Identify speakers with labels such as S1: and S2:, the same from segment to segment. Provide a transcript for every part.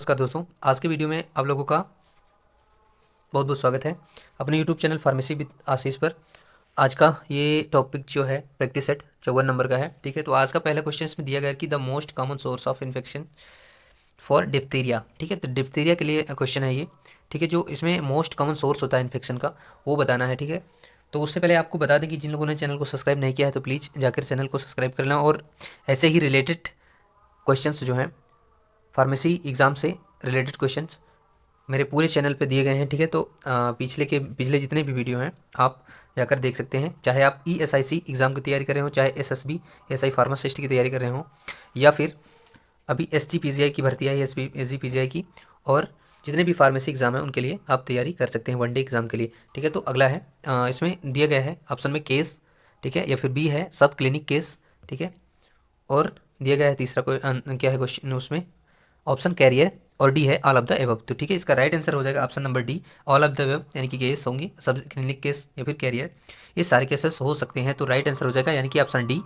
S1: नमस्कार दोस्तों, आज के वीडियो में आप लोगों का बहुत बहुत स्वागत है अपने यूट्यूब चैनल फार्मेसी विद आशीष पर। आज का ये टॉपिक जो है प्रैक्टिस सेट 54 नंबर का है। ठीक है, तो आज का पहला क्वेश्चन इसमें दिया गया कि the most common source of infection for diphtheria. ठीक है, तो डिप्थीरिया के लिए क्वेश्चन है ये। ठीक है, जो इसमें मोस्ट कॉमन सोर्स होता है इन्फेक्शन का वो बताना है। ठीक है, तो उससे पहले आपको बता दें कि जिन लोगों ने चैनल को सब्सक्राइब नहीं किया है तो प्लीज़ जाकर चैनल को सब्सक्राइब कर लेना और ऐसे ही रिलेटेड क्वेश्चंस जो हैं फार्मेसी एग्ज़ाम से रिलेटेड क्वेश्चंस मेरे पूरे चैनल पे दिए गए हैं। ठीक है, तो पिछले जितने भी वीडियो हैं आप जाकर देख सकते हैं। चाहे आप ESIC एग्ज़ाम की तैयारी कर रहे हो, चाहे SSB SI फार्मासिस्ट की तैयारी कर रहे हो, या फिर अभी SGPGI की भर्ती आई है, SGPGI की, और जितने भी फार्मेसी एग्ज़ाम हैं उनके लिए आप तैयारी कर सकते हैं वनडे एग्ज़ाम के लिए। ठीक है, तो अगला है इसमें दिया गया है ऑप्शन में केस, ठीक है, या फिर बी है सब क्लिनिक केस। ठीक है, और दिया गया है तीसरा कोई क्या है क्वेश्चन उसमें ऑप्शन कैरियर, और डी है ऑल ऑफ द एबव। तो ठीक है, इसका राइट आंसर हो जाएगा option number D, all of the above, यानी कि केस होंगे सब क्लिनिक केस या फिर कैरियर, ये सारे केसेस हो सकते हैं। तो राइट आंसर हो जाएगा यानी कि ऑप्शन डी।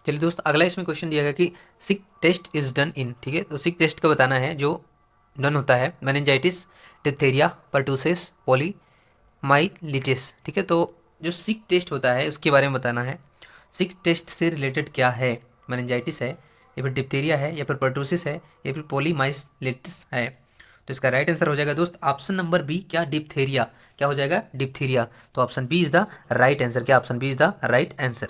S1: चलिए दोस्त, अगला इसमें क्वेश्चन दिया गया कि सिक टेस्ट इज डन इन। ठीक है, तो सिक टेस्ट का बताना है जो डन होता है मेनिंजाइटिस, डिप्थीरिया, पर्टूसिस, पोलीमाइलिटिस। ठीक है, तो जो सिक टेस्ट होता है उसके बारे में बताना है। सिक टेस्ट से रिलेटेड क्या है, मेनिंजाइटिस है या फिर डिप्थीरिया है या फिर पर्टूसिस है या फिर पोलीमाइलिटिस है। तो इसका राइट आंसर हो जाएगा दोस्त ऑप्शन नंबर बी, क्या डिप्थीरिया। क्या हो जाएगा, डिप्थीरिया। तो option B is the right answer. क्या option B is the right answer.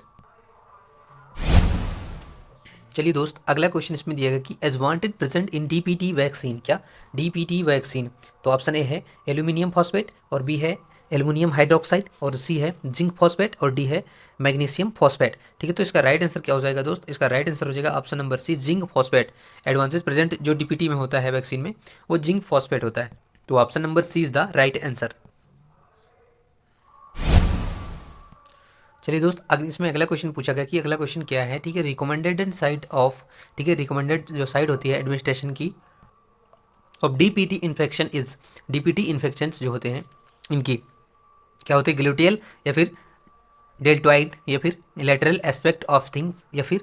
S1: चलिए दोस्त, अगला क्वेश्चन इसमें दिया गया कि adjuvant present in DPT vaccine. क्या DPT वैक्सीन, तो ऑप्शन ए है एल्यूमिनियम फॉस्फेट, और बी है एल्यूमिनियम हाइड्रोक्साइड, और सी है जिंक फॉस्फेट, और डी है मैग्नीशियम फॉस्फेट। ठीक है, तो इसका राइट आंसर क्या हो जाएगा दोस्त, इसका राइट आंसर हो जाएगा option number C, zinc phosphate. Advances present जो DPT में होता है वैक्सीन में वो जिंक फॉस्फेट होता है। तो option number C is the right answer. चलिए दोस्त, इसमें अगला क्वेश्चन पूछा गया कि अगला क्वेश्चन क्या है। ठीक है, रिकमेंडेड साइट ऑफ, ठीक है, रिकमेंडेड जो साइट होती है एडमिनिस्ट्रेशन की of DPT infection is. DPT infections जो होते हैं इनकी क्या होते हैं, ग्लूटियल या फिर डेल्टॉइड या फिर लेटरल एस्पेक्ट ऑफ थिंग्स या फिर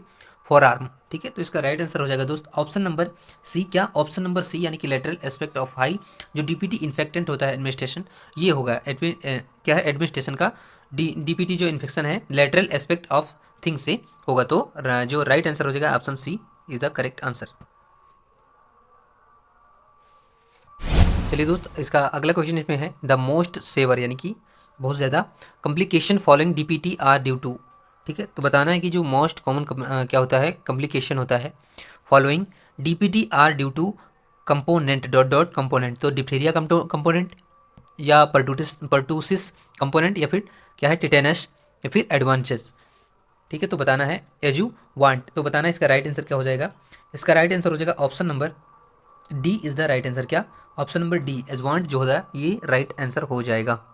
S1: फोर आर्म। ठीक है, तो इसका राइट आंसर हो जाएगा दोस्त ऑप्शन नंबर सी। क्या ऑप्शन नंबर सी, यानी कि लेटरल एस्पेक्ट ऑफ हाई जो DPT इन्फेक्टेंट होता है एडमिनिस्ट्रेशन, ये होगा क्या है एडमिनिस्ट्रेशन का DPT जो इन्फेक्शन है लेटरल एस्पेक्ट ऑफ थिंग्स से होगा। तो जो राइट आंसर हो जाएगा option C is the correct answer. चलिए दोस्त, इसका अगला क्वेश्चन इसमें है द मोस्ट सेवर, यानी कि बहुत ज़्यादा complication following DPT are due to. ठीक है, तो बताना है कि जो मोस्ट कॉमन क्या होता है, कॉम्प्लिकेशन होता है following DPT are due to component dot dot component. तो डिप्थीरिया कंपोनेंट या पर्टूसिस कंपोनेंट या फिर क्या है टिटेनस या फिर एडवांसेस। ठीक है, तो बताना है एज यू वांट। तो बताना है इसका राइट आंसर क्या हो जाएगा, इसका राइट आंसर हो जाएगा option number D is the right answer. क्या option number D adjuvant जो होता है ये राइट आंसर हो जाएगा।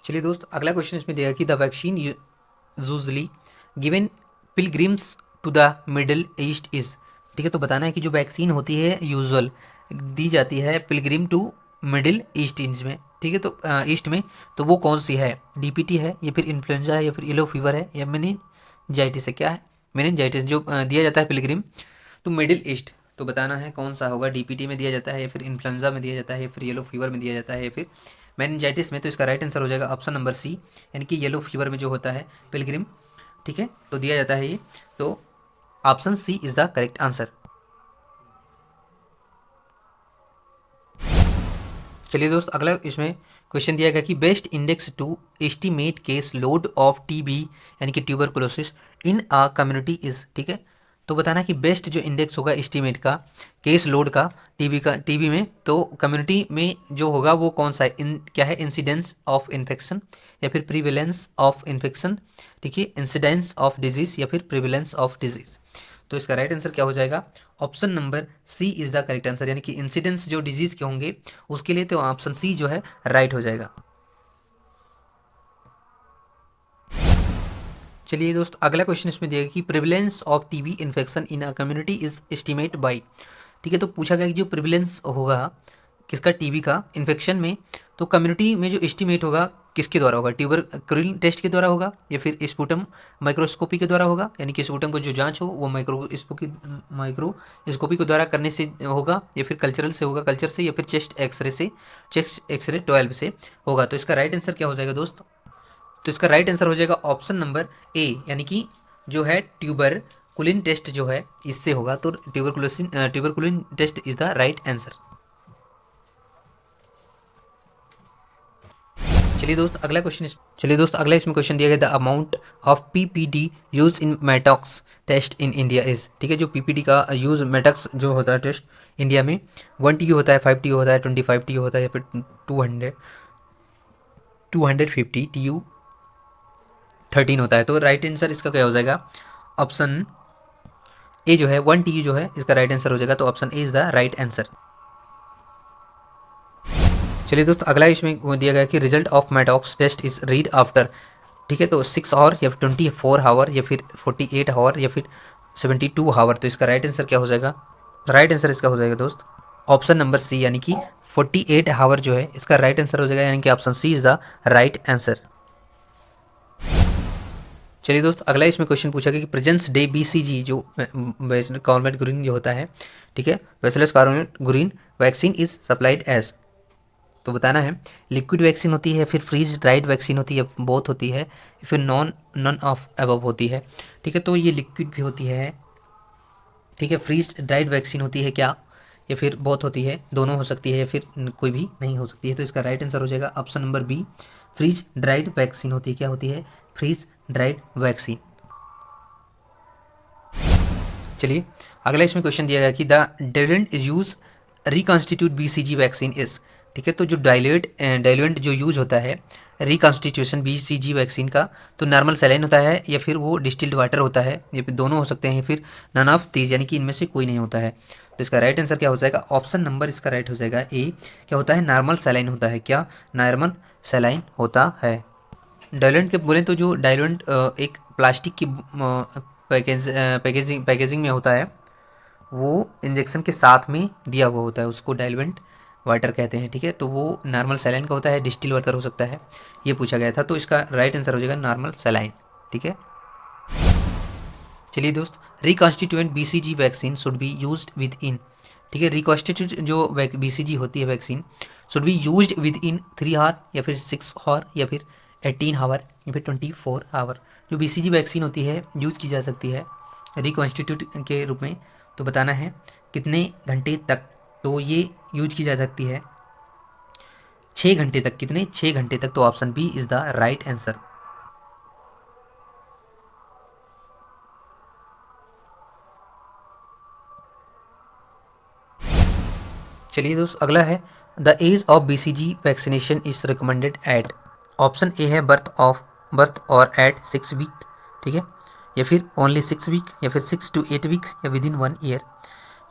S1: चलिए दोस्त, अगला क्वेश्चन इसमें दिया कि the vaccine usually given pilgrims to the Middle East is. ठीक है, तो बताना है कि जो वैक्सीन होती है यूजुअल दी जाती है पिलग्रिम टू मिडिल ईस्ट में। ठीक है, तो ईस्ट में, तो वो कौन सी है, DPT है या फिर इन्फ्लुएंजा है या फिर येलो फीवर है या मेनिंजाइटिस है। क्या है, मेनिंजाइटिस जो दिया जाता है पिलग्रिम टू मिडिल ईस्ट। तो बताना है कौन सा होगा, DPT में दिया जाता है या फिर इन्फ्लुएंजा में दिया जाता है या फिर येलो फीवर में दिया जाता है या फिर मेनिंजाइटिस में। तो इसका राइट आंसर हो जाएगा ऑप्शन नंबर सी, यानी कि येलो फीवर में जो होता है पिलग्रिम, ठीक है, तो दिया जाता है ये। तो option C is the correct answer. चलिए दोस्त, अगला इसमें क्वेश्चन दिया गया कि best index to estimate case load of TB यानी कि tuberculosis in a community is. ठीक है, तो बताना कि बेस्ट जो इंडेक्स होगा एस्टिमेट का केस लोड का TB में, तो कम्युनिटी में जो होगा वो कौन सा है, क्या है, इंसिडेंस ऑफ इन्फेक्शन या फिर प्रिविलेंस ऑफ इन्फेक्शन। ठीक है, इंसिडेंस ऑफ डिजीज या फिर प्रिविलेंस ऑफ डिजीज। तो इसका राइट आंसर क्या हो जाएगा, option number C is the correct answer, यानी कि इंसिडेंस जो डिजीज के होंगे उसके लिए तो ऑप्शन सी जो है राइट हो जाएगा। चलिए दोस्त, अगला क्वेश्चन इसमें दिया गया कि prevalence of TB infection in a community is estimate by. ठीक है, तो पूछा गया कि जो प्रिविलेंस होगा किसका, TB का इन्फेक्शन में, तो कम्युनिटी में जो एस्टिमेट होगा किसके द्वारा होगा, ट्यूबरकुलिन टेस्ट के द्वारा होगा या फिर स्पुटम माइक्रोस्कोपी के द्वारा होगा, यानी कि स्पुटम को जो जांच हो वो माइक्रोस्कोपी के द्वारा करने से होगा, या फिर कल्चर से, या फिर चेस्ट एक्सरे 12 से होगा। तो इसका राइट आंसर क्या हो जाएगा दोस्त? तो इसका राइट आंसर हो जाएगा ऑप्शन नंबर ए, यानी कि जो है ट्यूबरकुलिन टेस्ट जो है इससे होगा। तो tuberculin test is the right answer. चलिए दोस्त अगला इसमें क्वेश्चन दिया गया, the amount of PPD use in Mantoux test in India is. ठीक है, जो पीपीडी का यूज मेटॉक्स जो होता है टेस्ट इंडिया में 1 TU होता है, 5 TU होता है, 25 TU होता है, या फिर 250 TU 13 होता है। तो राइट आंसर इसका क्या हो जाएगा? ऑप्शन ए जो है 1 TU जो है इसका राइट आंसर हो जाएगा। तो option A is the right answer. चलिए दोस्त अगला इसमें दिया गया कि result of Mantoux test is read after. ठीक है, तो 6 आवर या फिर 24 आवर या फिर 48 आवर या फिर 72 आवर। तो इसका राइट आंसर क्या हो जाएगा? राइट आंसर इसका हो जाएगा दोस्त ऑप्शन नंबर सी, यानी कि 48 आवर जो है इसका राइट आंसर हो जाएगा, यानी कि option C is the right answer. चलिए दोस्त अगला इसमें क्वेश्चन पूछा गया कि प्रेजेंस डे BCG जो कॉर्मेट ग्रीन जो होता है, ठीक है, bacillus Calmette Guerin vaccine is supplied as. तो बताना है लिक्विड वैक्सीन होती है, फिर फ्रीज ड्राइड वैक्सीन होती है, बोथ होती है, फिर नन ऑफ अबव होती है। ठीक है, तो ये लिक्विड भी होती है, ठीक है, फ्रीज ड्राइड वैक्सीन होती है क्या, या फिर बोथ होती है, दोनों हो सकती है, या फिर कोई भी नहीं हो सकती है। तो इसका राइट आंसर हो जाएगा option number B, freeze dried vaccine होती है। क्या होती है? Freeze dried vaccine. चलिए अगला इसमें क्वेश्चन दिया गया कि the diluent use reconstitute BCG vaccine is. ठीक है, तो जो डाइल्यूएंट जो यूज होता है रिकॉन्स्टिट्यूशन BCG वैक्सीन का, तो नॉर्मल सलाइन होता है या फिर वो डिस्टिल्ड वाटर होता है, या फिर दोनों हो सकते हैं, फिर नन ऑफ दीज, यानी कि इनमें से कोई नहीं होता है। तो इसका राइट आंसर क्या हो जाएगा? ऑप्शन नंबर इसका राइट हो जाएगा ए। क्या होता है? नॉर्मल सलाइन होता है। क्या? नॉर्मल सलाइन होता है। डाइल्यूएंट के बोलें तो जो डाइल्यूएंट एक प्लास्टिक की पैकेजिंग में होता है, वो इंजेक्शन के साथ में दिया हुआ होता है, उसको डाइल्यूएंट वाटर कहते हैं। ठीक है, तो वो नॉर्मल सलाइन का होता है, डिस्टिल वाटर हो सकता है, ये पूछा गया था। तो इसका राइट आंसर हो जाएगा नॉर्मल सलाइन। ठीक है, चलिए दोस्त reconstituent BCG vaccine should be used within. ठीक है, रिकॉन्स्टिट्यूट जो BCG होती है vaccine should be used within 3 hour या फिर 6 आवर या फिर 18 आवर या फिर 24 आवर। जो BCG वैक्सीन होती है यूज की जा सकती है रिकॉन्स्टिट्यूट के रूप में। तो बताना है कितने घंटे तक, तो ये यूज की जा सकती है 6 घंटे तक। कितने? 6 घंटे तक। तो option B is the right answer. चलिए दोस्त अगला है the age of BCG vaccination is recommended at. Option A है बर्थ और एट 6 वीक। ठीक है, या फिर ओनली 6 वीक, या फिर 6 to 8 वीक्स, या विद इन 1 ईयर।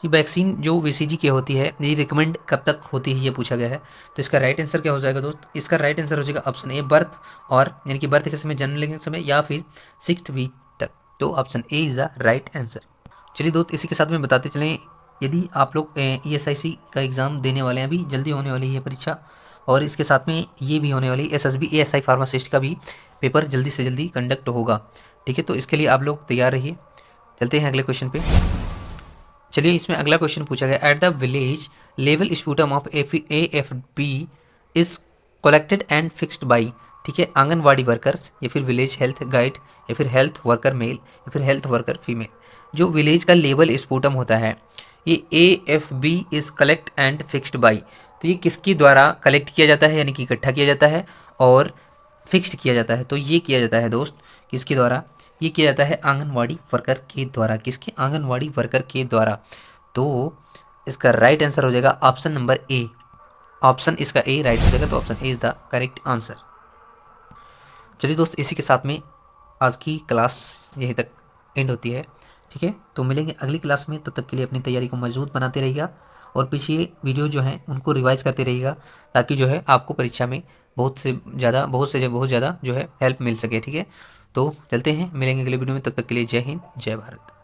S1: ये वैक्सीन जो BCG की होती है ये रिकमेंड कब तक होती है, ये पूछा गया है। तो इसका राइट आंसर क्या हो जाएगा दोस्त? इसका राइट आंसर हो जाएगा ऑप्शन ए, बर्थ और, यानी कि बर्थ के समय, जन्म लेने के समय, या फिर 6 वीक तक। तो option A is the right answer. चलिए दोस्त इसी के साथ में बताते चलें, यदि आप लोग ESIC का एग्ज़ाम देने वाले हैं, अभी जल्दी होने वाली है परीक्षा, और इसके साथ में ये भी होने वाली SSB ASI फार्मासिस्ट का भी पेपर जल्दी से जल्दी कंडक्ट होगा। ठीक है, तो इसके लिए आप लोग तैयार रहिए। चलते हैं अगले क्वेश्चन पे। चलिए इसमें अगला क्वेश्चन पूछा गया, at the village level sputum of AFB is collected and fixed by. ठीक है, आंगनवाड़ी वर्कर्स, या फिर विलेज हेल्थ गाइड, या फिर हेल्थ वर्कर मेल, या फिर हेल्थ वर्कर फीमेल। जो विलेज का लेवल स्पूटम होता है ये AFB is collect and fixed by. तो ये किसके द्वारा कलेक्ट किया जाता है, यानी कि इकट्ठा किया जाता है और फिक्स्ड किया जाता है। तो ये किया जाता है दोस्त किसके द्वारा? ये किया जाता है आंगनवाड़ी वर्कर के द्वारा। किसके? आंगनवाड़ी वर्कर के द्वारा। तो इसका राइट आंसर हो जाएगा ऑप्शन नंबर ए। ऑप्शन इसका ए राइट हो जाएगा, तो option A is the correct answer. चलिए दोस्त इसी के साथ में आज की क्लास यहीं तक एंड होती है। ठीक है, तो मिलेंगे अगली क्लास में, तब तक के लिए अपनी तैयारी को मजबूत बनाते रहिएगा और पीछे वीडियो जो हैं उनको रिवाइज करते रहिएगा, ताकि जो है आपको परीक्षा में बहुत से बहुत ज़्यादा जो है हेल्प मिल सके। ठीक है, तो चलते हैं, मिलेंगे अगले वीडियो में, तब तक के लिए जय हिंद जय भारत।